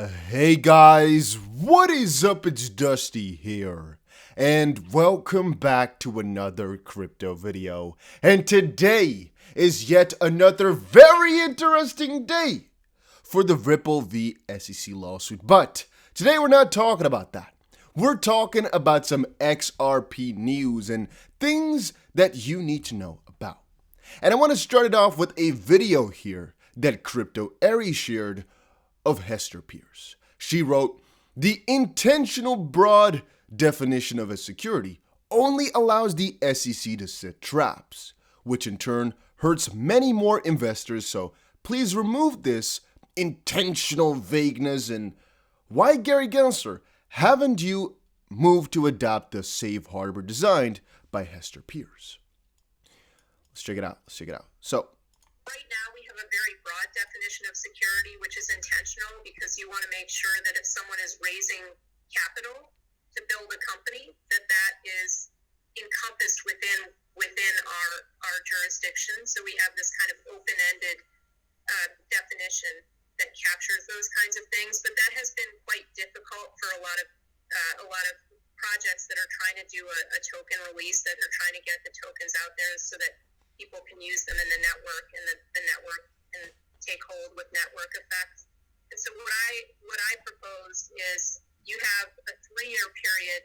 Hey guys, what is up? It's Dusty here, and welcome back to another crypto video. And today is yet another very interesting day for the Ripple v SEC lawsuit. But today we're not talking about that. We're talking about some XRP news and things that you need to know about. And I want to start it off with a video here that Crypto Aries shared of Hester Pierce. She wrote, "The intentional broad definition of a security only allows the SEC to set traps, which in turn hurts many more investors, so please remove this intentional vagueness. And why, Gary Gensler, haven't you moved to adopt the safe harbor designed by Hester Pierce?" Let's check it out. So, right now, we have a very broad definition of security, which is intentional because you want to make sure that if someone is raising capital to build a company, that is encompassed within our jurisdiction. So we have this kind of open-ended definition that captures those kinds of things. But that has been quite difficult for a lot of projects that are trying to do a token release, that are trying to get the tokens out there so that people can use them in the network, and the network can take hold with network effects. And so what I proposed is you have a 3-year period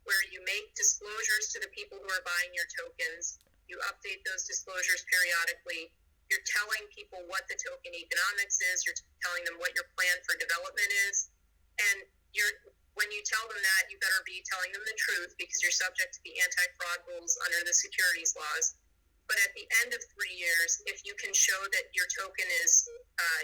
where you make disclosures to the people who are buying your tokens. You update those disclosures periodically. You're telling people what the token economics is. You're telling them what your plan for development is. And when you tell them that, you better be telling them the truth because you're subject to the anti-fraud rules under the securities laws. But at the end of 3 years, if you can show that your token is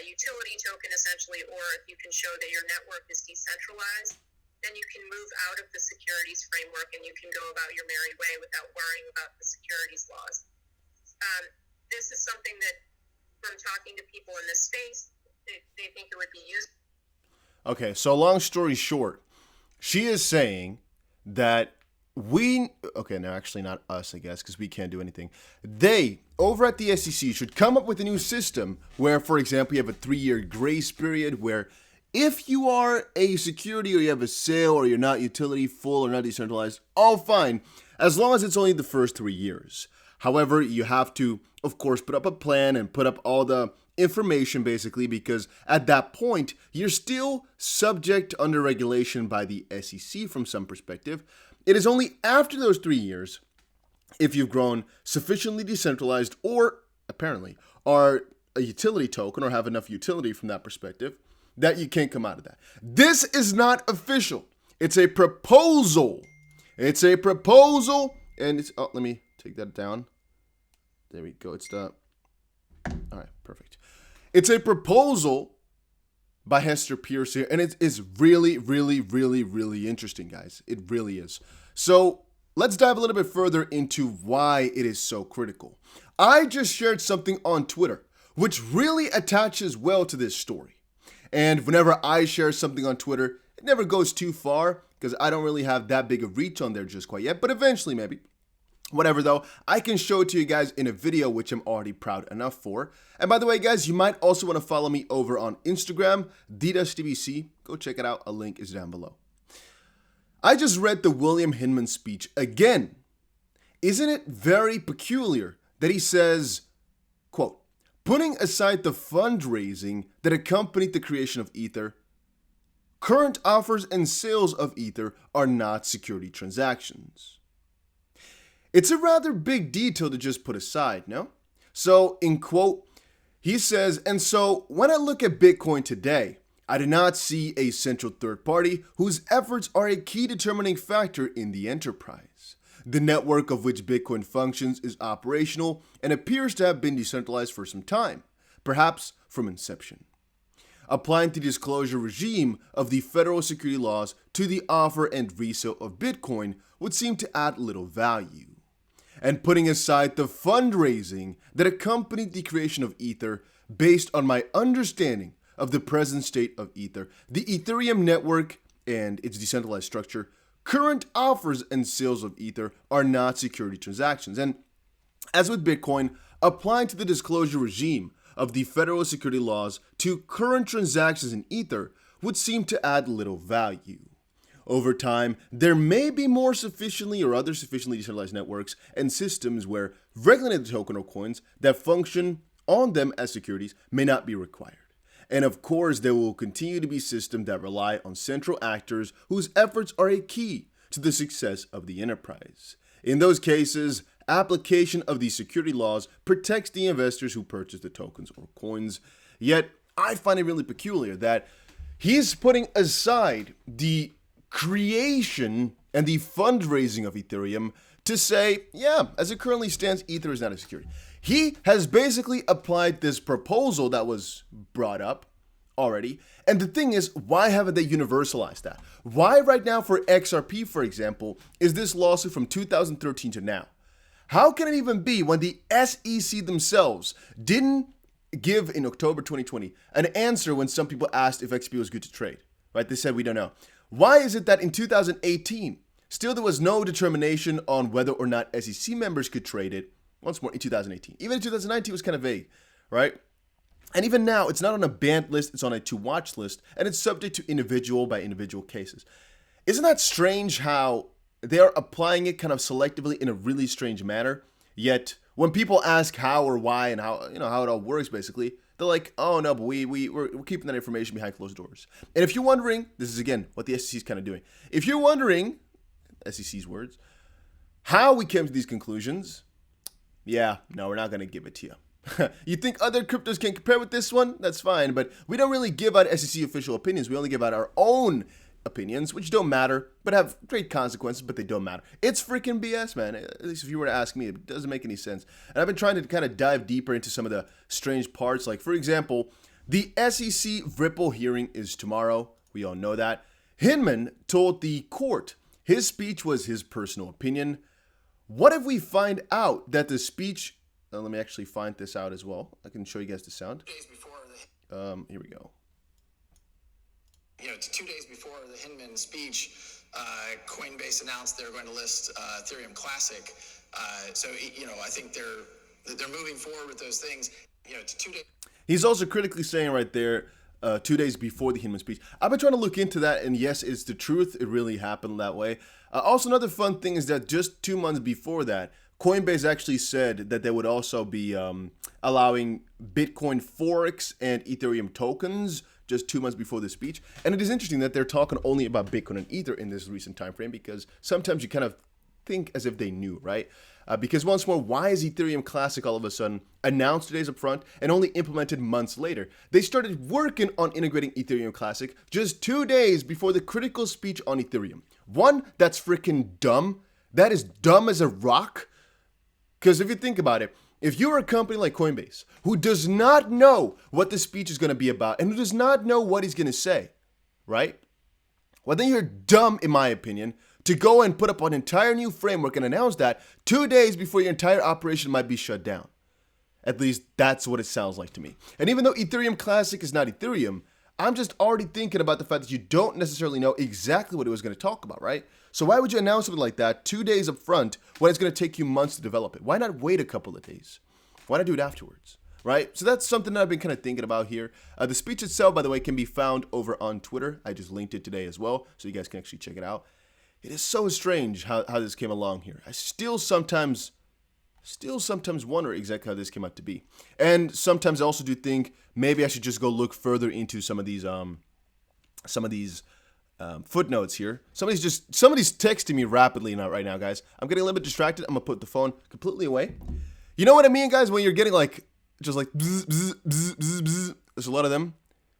a utility token essentially, or if you can show that your network is decentralized, then you can move out of the securities framework and you can go about your merry way without worrying about the securities laws. This is something that, from talking to people in this space, they think it would be useful. okay, so long story short, she is saying that actually not us, I guess, because we can't do anything. They, over at the SEC, should come up with a new system where, for example, you have a 3-year grace period where if you are a security or you have a sale or you're not utility full or not decentralized, all fine, as long as it's only the first 3 years. However, you have to, of course, put up a plan and put up all the information basically, because at that point, you're still subject under regulation by the SEC from some perspective. It is only after those 3 years, if you've grown sufficiently decentralized or apparently are a utility token or have enough utility from that perspective, that you can't come out of that. This is not official. It's a proposal. And it's, let me take that down. There we go. All right, perfect. It's a proposal by Hester Pierce here, and it is really, really, really, really interesting, guys. It really is. So let's dive a little bit further into why it is so critical. I just shared something on Twitter, which really attaches well to this story. And whenever I share something on Twitter, it never goes too far because I don't really have that big of reach on there just quite yet, but eventually maybe. Whatever though, I can show it to you guys in a video, which I'm already proud enough for. And by the way, guys, you might also want to follow me over on Instagram, DDustTBC. Go check it out. A link is down below. I just read the William Hinman speech again. Isn't it very peculiar that he says, quote, "Putting aside the fundraising that accompanied the creation of Ether, current offers and sales of Ether are not security transactions." It's a rather big detail to just put aside, no? So, in quote, he says, "And so when I look at Bitcoin today, I do not see a central third party whose efforts are a key determining factor in the enterprise. The network of which Bitcoin functions is operational and appears to have been decentralized for some time, perhaps from inception. Applying the disclosure regime of the federal security laws to the offer and resale of Bitcoin would seem to add little value. And putting aside the fundraising that accompanied the creation of Ether, based on my understanding of the present state of Ether, the Ethereum network and its decentralized structure, current offers and sales of Ether are not security transactions. And as with Bitcoin, applying to the disclosure regime of the federal security laws to current transactions in Ether would seem to add little value. Over time, there may be more sufficiently or other sufficiently decentralized networks and systems where regulated token or coins that function on them as securities may not be required. And of course, there will continue to be systems that rely on central actors whose efforts are a key to the success of the enterprise. In those cases, application of these security laws protects the investors who purchase the tokens or coins. Yet, I find it really peculiar that he's putting aside the creation and the fundraising of Ethereum to say, yeah, as it currently stands, Ether is not a security. He has basically applied this proposal that was brought up already. And the thing is, why haven't they universalized that? Why right now for XRP, for example, is this lawsuit from 2013 to now? How can it even be when the SEC themselves didn't give in October 2020 an answer when some people asked if XRP was good to trade, right? They said, we don't know. Why is it that in 2018, still there was no determination on whether or not SEC members could trade it? Once more, in 2018. Even in 2019, it was kind of vague, right? And even now, it's not on a banned list, it's on a to-watch list, and it's subject to individual by individual cases. Isn't that strange how they are applying it kind of selectively in a really strange manner? Yet, when people ask how or why and how, how it all works, basically, they're like, oh no, but we're keeping that information behind closed doors. And if you're wondering, this is again what the SEC is kind of doing. If you're wondering, SEC's words, how we came to these conclusions, yeah, no, we're not going to give it to you. You think other cryptos can compare with this one? That's fine, but we don't really give out SEC official opinions. We only give out our own opinions, which don't matter, but have great consequences, but they don't matter. It's freaking BS, man. At least if you were to ask me, it doesn't make any sense. And I've been trying to kind of dive deeper into some of the strange parts. Like, for example, the SEC Ripple hearing is tomorrow. We all know that. Hinman told the court his speech was his personal opinion. What if we find out that the speech... let me actually find this out as well. I can show you guys the sound. Here we go. It's 2 days before the Hinman speech, Coinbase announced they're going to list Ethereum Classic. So I think they're moving forward with those things. It's 2 days. He's also critically saying right there, 2 days before the Hinman speech. I've been trying to look into that, and yes, it's the truth. It really happened that way. Also, another fun thing is that just 2 months before that, Coinbase actually said that they would also be allowing Bitcoin Forex and Ethereum tokens just 2 months before the speech. And it is interesting that they're talking only about Bitcoin and Ether in this recent time frame, because sometimes you kind of think as if they knew, right? Because once more, why is Ethereum Classic all of a sudden announced 2 days up front and only implemented months later? They started working on integrating Ethereum Classic just 2 days before the critical speech on Ethereum. One, that's freaking dumb. That is dumb as a rock. Because if you think about it, if you're a company like Coinbase who does not know what the speech is going to be about and who does not know what he's going to say, right? Well, then you're dumb, in my opinion, to go and put up an entire new framework and announce that 2 days before your entire operation might be shut down. At least that's what it sounds like to me. And even though Ethereum Classic is not Ethereum, I'm just already thinking about the fact that you don't necessarily know exactly what it was going to talk about, right? So why would you announce something like that 2 days up front when it's going to take you months to develop it? Why not wait a couple of days? Why not do it afterwards, right? So that's something that I've been kind of thinking about here. The speech itself, by the way, can be found over on Twitter. I just linked it today as well, so you guys can actually check it out. It is so strange how this came along here. I still sometimes wonder exactly how this came out to be. And sometimes I also do think maybe I should just go look further into some of these footnotes here. Somebody's texting me rapidly right now, guys. I'm getting a little bit distracted. I'm gonna put the phone completely away. You know what I mean, guys? When you're getting just like bzz, bzz, bzz, bzz, bzz. There's a lot of them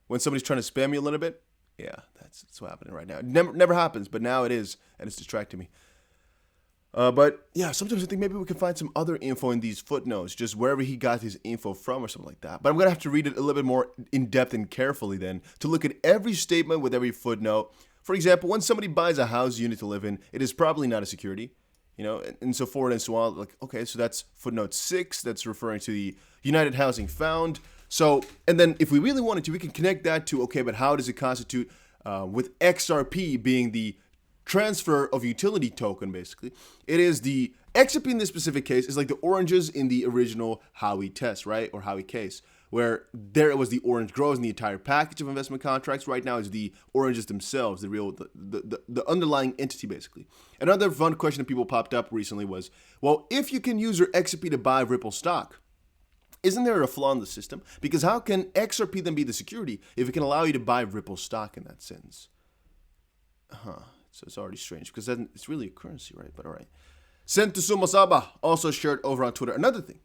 when somebody's trying to spam you a little bit. Yeah, that's what's happening right now. It never happens, but now it is, and it's distracting me. But yeah, sometimes I think maybe we can find some other info in these footnotes, just wherever he got his info from or something like that. But I'm going to have to read it a little bit more in depth and carefully then to look at every statement with every footnote. For example, when somebody buys a house unit to live in, it is probably not a security, and so forth and so on. Like, okay, so that's footnote 6. That's referring to the United Housing Fund. So, and then if we really wanted to, we can connect that to, okay, but how does it constitute with XRP being the transfer of utility token, basically. It is the XRP in this specific case is like the oranges in the original Howey test, right? Or Howey case. where there it was the orange grows in the entire package of investment contracts. Right now, it's the oranges themselves, the underlying entity, basically. Another fun question that people popped up recently was, well, if you can use your XRP to buy Ripple stock, isn't there a flaw in the system? Because how can XRP then be the security if it can allow you to buy Ripple stock in that sense? So it's already strange because then it's really a currency, right? But all right. Sentosumo Saba also shared over on Twitter another thing.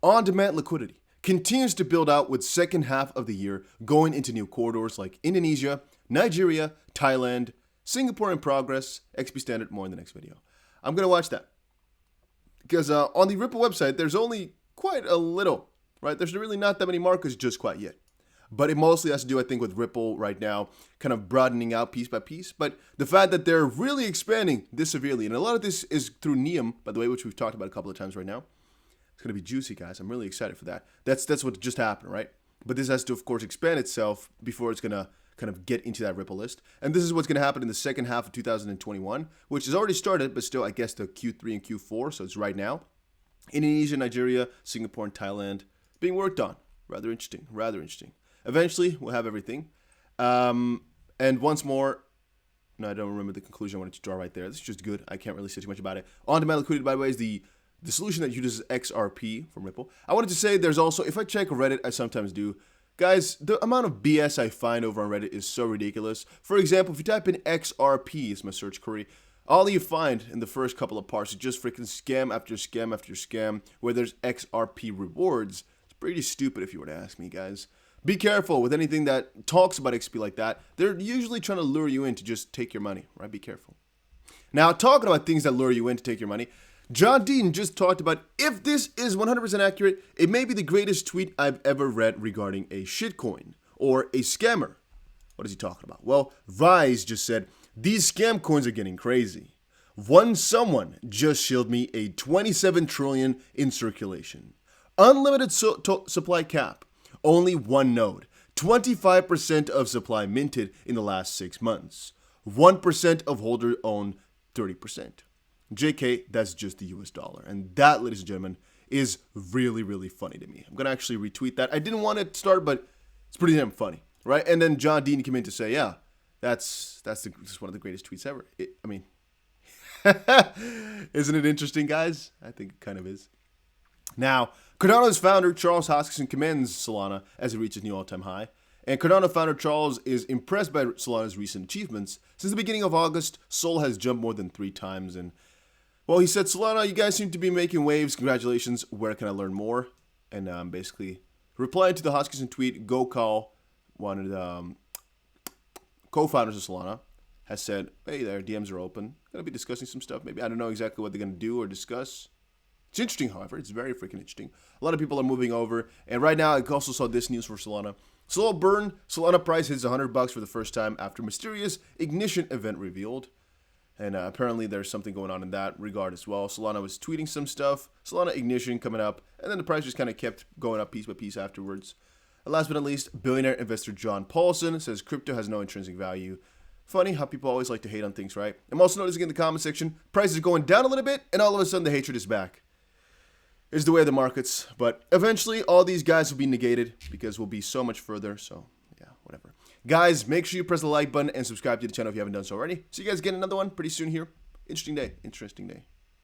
On-demand liquidity continues to build out with second half of the year going into new corridors like Indonesia, Nigeria, Thailand, Singapore in progress, XP Standard, more in the next video. I'm going to watch that. Because on the Ripple website, there's only quite a little, right? There's really not that many markers just quite yet. But it mostly has to do, I think, with Ripple right now, kind of broadening out piece by piece. But the fact that they're really expanding this severely, and a lot of this is through Neum, by the way, which we've talked about a couple of times right now. It's going to be juicy, guys. I'm really excited for that. That's what just happened, right? But this has to, of course, expand itself before it's going to kind of get into that Ripple list. And this is what's going to happen in the second half of 2021, which has already started, but still, I guess, the Q3 and Q4, so it's right now. Indonesia, Nigeria, Singapore, and Thailand being worked on. Rather interesting, rather interesting. Eventually, we'll have everything. And once more, no, I don't remember the conclusion I wanted to draw right there. This is just good. I can't really say too much about it. On-demand liquidity, by the way, is the solution that uses XRP from Ripple. I wanted to say there's also, if I check Reddit, I sometimes do. Guys, the amount of BS I find over on Reddit is so ridiculous. For example, if you type in XRP as my search query, all you find in the first couple of parts is just freaking scam after scam after scam where there's XRP rewards. It's pretty stupid if you were to ask me, guys. Be careful with anything that talks about XP like that. They're usually trying to lure you in to just take your money, right? Be careful. Now, talking about things that lure you in to take your money, John Dean just talked about if this is 100% accurate, it may be the greatest tweet I've ever read regarding a shitcoin or a scammer. What is he talking about? Well, Rise just said, these scam coins are getting crazy. Someone just shilled me a 27 trillion in circulation. Unlimited supply cap. Only one node. 25% of supply minted in the last 6 months. 1% of holder owned 30%. JK, that's just the US dollar. And that, ladies and gentlemen, is really, really funny to me. I'm going to actually retweet that. I didn't want it to start, but it's pretty damn funny, right? And then John Dean came in to say, yeah, that's one of the greatest tweets ever. Isn't it interesting, guys? I think it kind of is. Now, Cardano's founder, Charles Hoskinson, commends Solana as it reaches new all-time high. And Cardano founder Charles is impressed by Solana's recent achievements. Since the beginning of August, Sol has jumped more than 3 times. And, well, he said, Solana, you guys seem to be making waves. Congratulations. Where can I learn more? And basically, replying to the Hoskinson tweet, Gokal, one of the co-founders of Solana, has said, hey there, DMs are open. Going to be discussing some stuff. Maybe I don't know exactly what they're going to do or discuss. It's interesting, however. It's very freaking interesting. A lot of people are moving over. And right now, I also saw this news for Solana. Slow burn. Solana price hits $100 for the first time after mysterious ignition event revealed. And apparently, there's something going on in that regard as well. Solana was tweeting some stuff. Solana ignition coming up. And then the price just kind of kept going up piece by piece afterwards. And last but not least, billionaire investor John Paulson says crypto has no intrinsic value. Funny how people always like to hate on things, right? I'm also noticing in the comment section, prices going down a little bit, and all of a sudden the hatred is back. Is the way of the markets, but eventually all these guys will be negated because we'll be so much further. So yeah, whatever. Guys, make sure you press the like button and subscribe to the channel if you haven't done so already. See you guys again in another one pretty soon here. Interesting day.